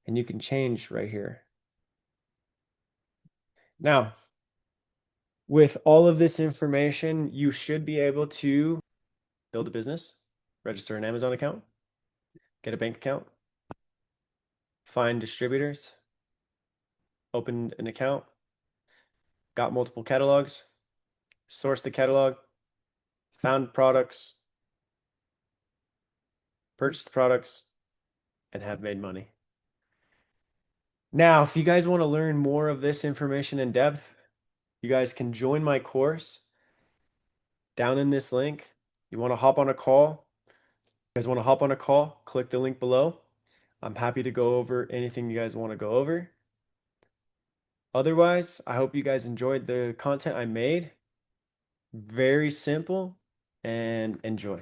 and you can change right here. Now, with all of this information, you should be able to build a business, register an Amazon account, get a bank account, find distributors, open an account, got multiple catalogs, sourced the catalog, found products, purchased the products, and have made money. Now, if you guys want to learn more of this information in depth, you guys can join my course down in this link. You want to hop on a call? You guys want to hop on a call? Click the link below. I'm happy to go over anything you guys want to go over. Otherwise, I hope you guys enjoyed the content I made. Very simple, and enjoy.